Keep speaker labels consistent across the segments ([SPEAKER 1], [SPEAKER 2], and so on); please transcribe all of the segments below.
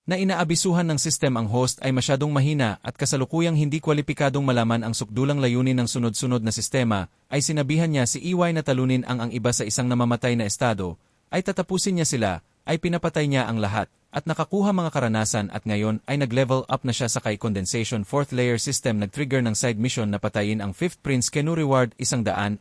[SPEAKER 1] na inaabisuhan ng sistem ang host ay masyadong mahina at kasalukuyang hindi kwalipikadong malaman ang sukdulang layunin ng sunod-sunod na sistema, ay sinabihan niya si EY na talunin ang iba sa isang namamatay na estado, ay tatapusin niya sila, ay pinapatay niya ang lahat, at nakakuha mga karanasan at ngayon ay nag-level up na siya sa kay condensation 4th layer system nag-trigger ng side mission na patayin ang 5th prince Kenu reward 150,000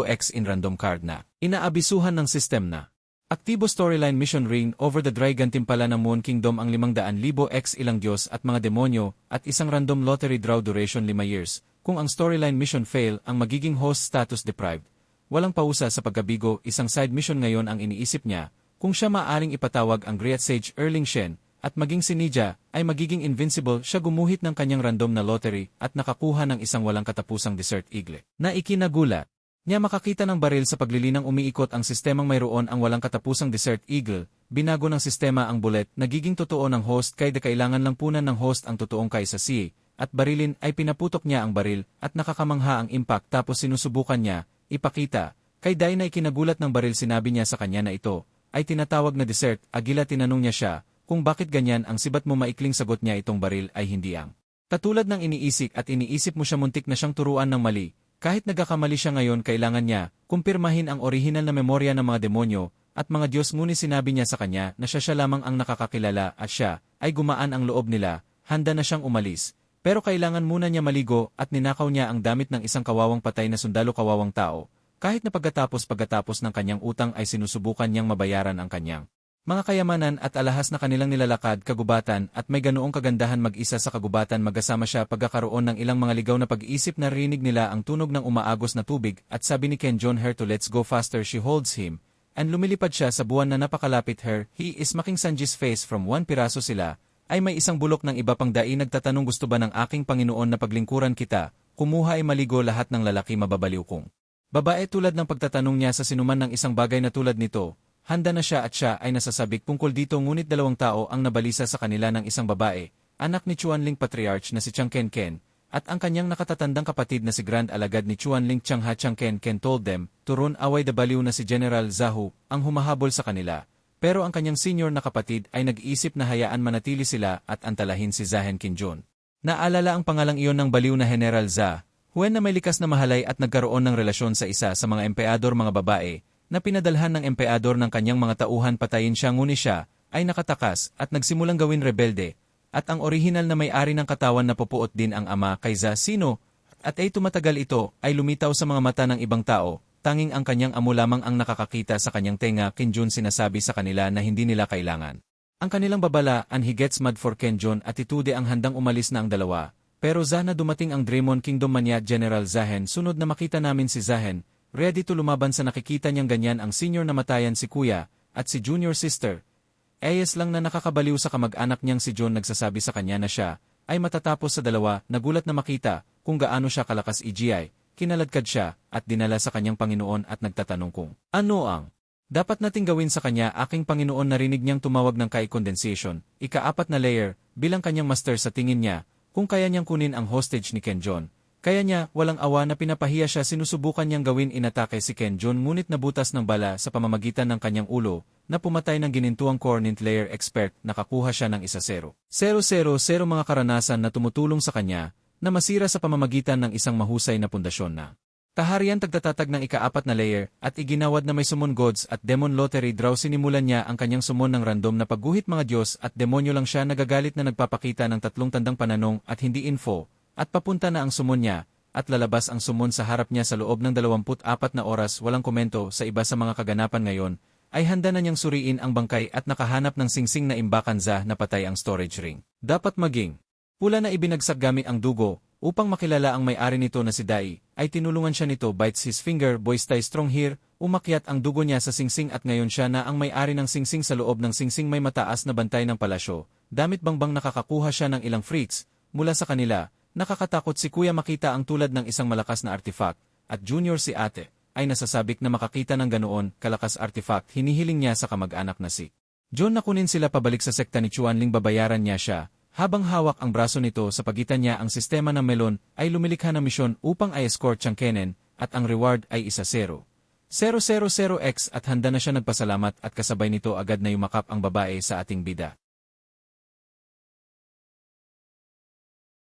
[SPEAKER 1] X in random card na inaabisuhan ng system na. Aktibo storyline mission ring over the dry gantimpala ng Moon Kingdom ang 500,000 X ilang Diyos at mga demonyo at isang random lottery draw duration 5 years. Kung ang storyline mission fail ang magiging host status deprived. Walang pausa sa pagkabigo isang side mission ngayon ang iniisip niya kung siya maaring ipatawag ang Great Sage Erling Shen at maging si Nija ay magiging invincible siya gumuhit ng kanyang random na lottery at nakakuha ng isang walang katapusang Desert Eagle. Na ikinagulat niya makakita ng baril sa paglilinang umiikot ang sistemang mayroon ang walang katapusang Desert Eagle, binago ng sistema ang bullet, nagiging totoo ng host kaya kailangan lang punan ng host ang totoong kaysa siya, at barilin ay pinaputok niya ang baril at nakakamangha ang impact tapos sinusubukan niya, ipakita, kay Dai na ikinagulat ng baril sinabi niya sa kanya na ito, ay tinatawag na Desert, agila tinanong niya siya, kung bakit ganyan ang sibat mo maikling sagot niya itong baril ay hindi ang. Katulad ng iniisik at iniisip mo siya muntik na siyang turuan ng mali. Kahit nagkakamali siya ngayon kailangan niya, kumpirmahin ang orihinal na memorya ng mga demonyo, at mga Diyos ngunit sinabi niya sa kanya na siya lamang ang nakakakilala at siya, ay gumaan ang loob nila, handa na siyang umalis. Pero kailangan muna niya maligo at ninakaw niya ang damit ng isang kawawang patay na sundalo kawawang tao, kahit na pagkatapos ng kanyang utang ay sinusubukan niyang mabayaran ang kanyang mga kayamanan at alahas na kanilang nilalakad kagubatan at may ganoong kagandahan mag-isa sa kagubatan magkasama siya pagkakaroon ng ilang mga ligaw na pag-iisip na rinig nila ang tunog ng umaagos na tubig at sabi ni Ken John her to let's go faster she holds him and lumilipad siya sa buwan na napakalapit her he is making Sanji's face from one piraso sila ay may isang bulok ng iba pang dai nagtatanong gusto ba ng aking Panginoon na paglingkuran kita kumuha ay maligo lahat ng lalaki mababaliw kong babae tulad ng pagtatanong niya sa sinuman ng isang bagay na tulad nito. Handa na siya at siya ay nasasabik tungkol dito ngunit 2 tao ang nabalisa sa kanila ng isang babae, anak ni Chuanling Patriarch na si Chiang Ken, at ang kanyang nakatatandang kapatid na si Grand Alagad ni Chuanling Chiang Ken told them, turon away the baliw na si General Zahu, ang humahabol sa kanila. Pero ang kanyang senior na kapatid ay nag-iisip na hayaan manatili sila at antalahin si Zahen Kinjun. Naalala ang pangalang iyon ng baliw na General Za, huwen na may likas na mahalay at nagkaroon ng relasyon sa isa sa mga empeador mga babae, na pinadalhan ng empeador ng kanyang mga tauhan patayin siya ngunit siya, ay nakatakas at nagsimulang gawin rebelde, at ang orihinal na may-ari ng katawan na pupuot din ang ama kay Za sino, at ay tumatagal ito ay lumitaw sa mga mata ng ibang tao, tanging ang kanyang amo lamang ang nakakakita sa kanyang tenga Kinjun sinasabi sa kanila na hindi nila kailangan. Ang kanilang babala and he gets mad for Kenjun at itude ang handang umalis na ang dalawa, pero Za na dumating ang Draymond Kingdom manya General Zahen sunod na makita namin si Zahen, ready to lumaban sa nakikita niyang ganyan ang senior na matayan si kuya, at si junior sister. Ayes lang na nakakabaliw sa kamag-anak niyang si John nagsasabi sa kanya na siya, ay matatapos sa dalawa, nagulat na makita, kung gaano siya kalakas EGI, kinaladkad siya, at dinala sa kanyang Panginoon at nagtatanong kung, ano ang dapat nating gawin sa kanya aking Panginoon narinig niyang tumawag ng kay condensation, ika-4 na layer, bilang kanyang master sa tingin niya, kung kaya niyang kunin ang hostage ni Ken John. Kaya niya, walang awa na pinapahiya siya sinusubukan niyang gawin inatake si Ken John ngunit nabutas ng bala sa pamamagitan ng kanyang ulo, na pumatay ng ginintuang Cornint Layer Expert, nakakuha siya ng 1-0. 0-0 mga karanasan na tumutulong sa kanya, na masira sa pamamagitan ng isang mahusay na pundasyon na kaharian tagtatatag ng ika-4 na layer, at iginawad na may summon gods at demon lottery draw sinimulan niya ang kanyang summon ng random na pagguhit mga Diyos at demonyo lang siya nagagalit na nagpapakita ng 3 tandang pananong at hindi info. At papunta na ang sumon niya, at lalabas ang sumon sa harap niya sa loob ng 24 na oras walang komento sa iba sa mga kaganapan ngayon, ay handa na niyang suriin ang bangkay at nakahanap ng singsing na imbakan Za na patay ang storage ring. Dapat maging pula na ibinagsak gamit ang dugo, upang makilala ang may-ari nito na si Dai, ay tinulungan siya nito bites his finger boy stay strong here, umakyat ang dugo niya sa singsing at ngayon siya na ang may-ari ng singsing sa loob ng singsing may mataas na bantay ng palasyo, damit bangbang nakakakuha siya ng ilang freaks, mula sa kanila. Nakakatakot si kuya makita ang tulad ng isang malakas na artifact, at junior si ate, ay nasasabik na makakita ng ganoon, kalakas artifact hinihiling niya sa kamag-anak na si John na kunin sila pabalik sa sekta ni Chuanling babayaran niya siya, habang hawak ang braso nito sa pagitan niya ang sistema ng melon ay lumilikha ng misyon upang i-escort Chiang Kenen, at ang reward ay 1-0. 000X at handa na siya nagpasalamat at kasabay nito agad na yumakap ang babae sa ating bida.